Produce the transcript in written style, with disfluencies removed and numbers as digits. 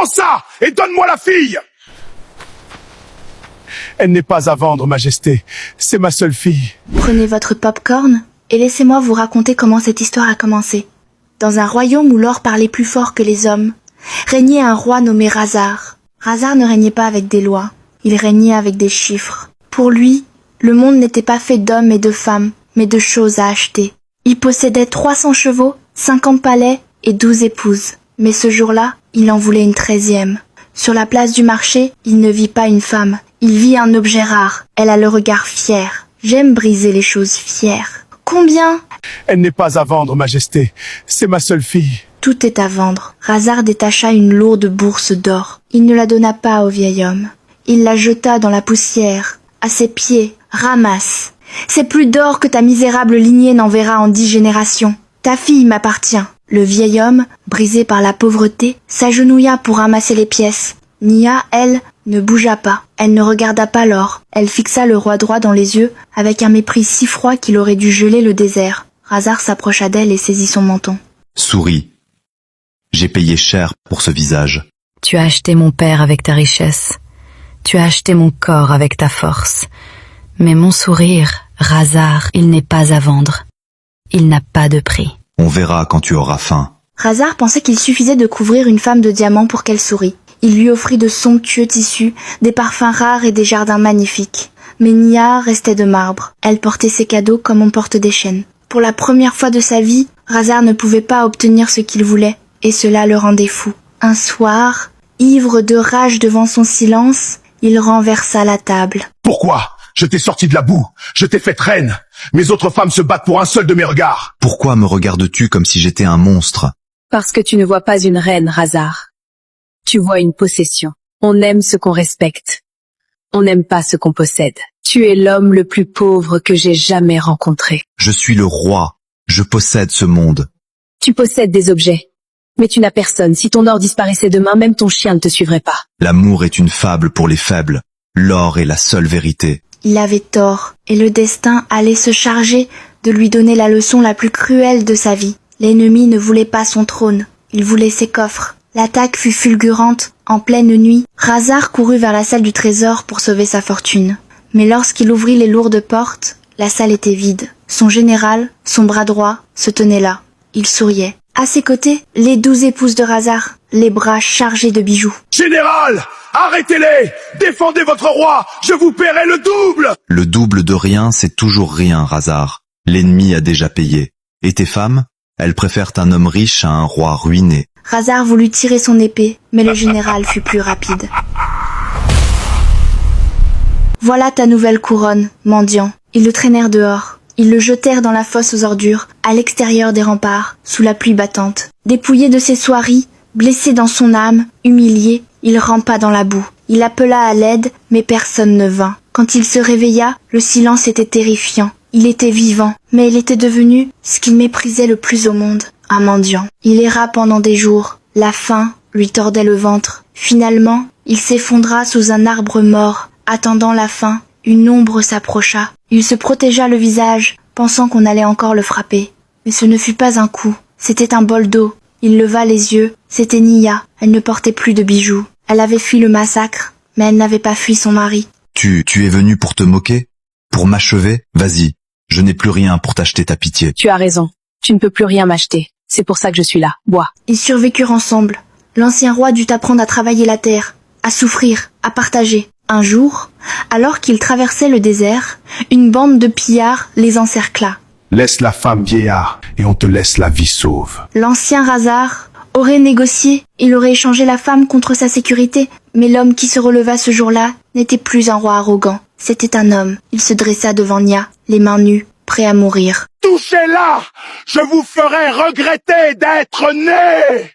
Prends ça et donne-moi la fille. Elle n'est pas à vendre, Majesté. C'est ma seule fille. Prenez votre pop-corn et laissez-moi vous raconter comment cette histoire a commencé. Dans un royaume où l'or parlait plus fort que les hommes, régnait un roi nommé Razar. Razar ne régnait pas avec des lois, il régnait avec des chiffres. Pour lui, le monde n'était pas fait d'hommes et de femmes, mais de choses à acheter. Il possédait 300 chevaux, 50 palais et 12 épouses. Mais ce jour-là, il en voulait une 13e. Sur la place du marché, il ne vit pas une femme, il vit un objet rare. Elle a le regard fier. J'aime briser les choses fières. Combien? Elle n'est pas à vendre, Majesté. C'est ma seule fille. Tout est à vendre. Razar détacha une lourde bourse d'or. Il ne la donna pas au vieil homme. Il la jeta dans la poussière. À ses pieds, ramasse. C'est plus d'or que ta misérable lignée n'en verra en 10 générations. Ta fille m'appartient. Le vieil homme, brisé par la pauvreté, s'agenouilla pour ramasser les pièces. Nia, elle, ne bougea pas. Elle ne regarda pas l'or. Elle fixa le roi droit dans les yeux, avec un mépris si froid qu'il aurait dû geler le désert. Razar s'approcha d'elle et saisit son menton. Souris. J'ai payé cher pour ce visage. Tu as acheté mon père avec ta richesse. Tu as acheté mon corps avec ta force. Mais mon sourire, Razar, il n'est pas à vendre. Il n'a pas de prix. On verra quand tu auras faim. Razar pensait qu'il suffisait de couvrir une femme de diamants pour qu'elle sourie. Il lui offrit de somptueux tissus, des parfums rares et des jardins magnifiques. Mais Nia restait de marbre. Elle portait ses cadeaux comme on porte des chaînes. Pour la première fois de sa vie, Razar ne pouvait pas obtenir ce qu'il voulait, et cela le rendait fou. Un soir, ivre de rage devant son silence, il renversa la table. Pourquoi? Je t'ai sorti de la boue. Je t'ai faite reine. Mes autres femmes se battent pour un seul de mes regards. Pourquoi me regardes-tu comme si j'étais un monstre? Parce que tu ne vois pas une reine, Razar. Tu vois une possession. On aime ce qu'on respecte. On n'aime pas ce qu'on possède. Tu es l'homme le plus pauvre que j'ai jamais rencontré. Je suis le roi. Je possède ce monde. Tu possèdes des objets. Mais tu n'as personne. Si ton or disparaissait demain, même ton chien ne te suivrait pas. L'amour est une fable pour les faibles. L'or est la seule vérité. Il avait tort, et le destin allait se charger de lui donner la leçon la plus cruelle de sa vie. L'ennemi ne voulait pas son trône, il voulait ses coffres. L'attaque fut fulgurante. En pleine nuit, Razar courut vers la salle du trésor pour sauver sa fortune. Mais lorsqu'il ouvrit les lourdes portes, la salle était vide. Son général, son bras droit, se tenait là. Il souriait. À ses côtés, les 12 épouses de Razar, les bras chargés de bijoux. Général, arrêtez-les! Défendez votre roi! Je vous paierai le double! Le double de rien, c'est toujours rien, Razar. L'ennemi a déjà payé. Et tes femmes? Elles préfèrent un homme riche à un roi ruiné. Razar voulut tirer son épée, mais le général fut plus rapide. Voilà ta nouvelle couronne, mendiant. Ils le traînèrent dehors. Ils le jetèrent dans la fosse aux ordures, à l'extérieur des remparts, sous la pluie battante. Dépouillé de ses soieries, blessé dans son âme, humilié, il rampa dans la boue. Il appela à l'aide, mais personne ne vint. Quand il se réveilla, le silence était terrifiant. Il était vivant, mais il était devenu ce qu'il méprisait le plus au monde, un mendiant. Il erra pendant des jours. La faim lui tordait le ventre. Finalement, il s'effondra sous un arbre mort. Attendant la fin, une ombre s'approcha. Il se protégea le visage, pensant qu'on allait encore le frapper. Mais ce ne fut pas un coup, c'était un bol d'eau. Il leva les yeux, c'était Nia. Elle ne portait plus de bijoux. Elle avait fui le massacre, mais elle n'avait pas fui son mari. Tu es venu pour te moquer? Pour m'achever? Vas-y, je n'ai plus rien pour t'acheter ta pitié. Tu as raison. Tu ne peux plus rien m'acheter. C'est pour ça que je suis là. Bois. Ils survécurent ensemble. L'ancien roi dut apprendre à travailler la terre, à souffrir, à partager. Un jour, alors qu'ils traversaient le désert, une bande de pillards les encercla. Laisse la femme vieillard et on te laisse la vie sauve. L'ancien Razar aurait négocié, il aurait échangé la femme contre sa sécurité, mais l'homme qui se releva ce jour-là n'était plus un roi arrogant. C'était un homme. Il se dressa devant Nia, les mains nues, prêt à mourir. Touchez-la! Je vous ferai regretter d'être né!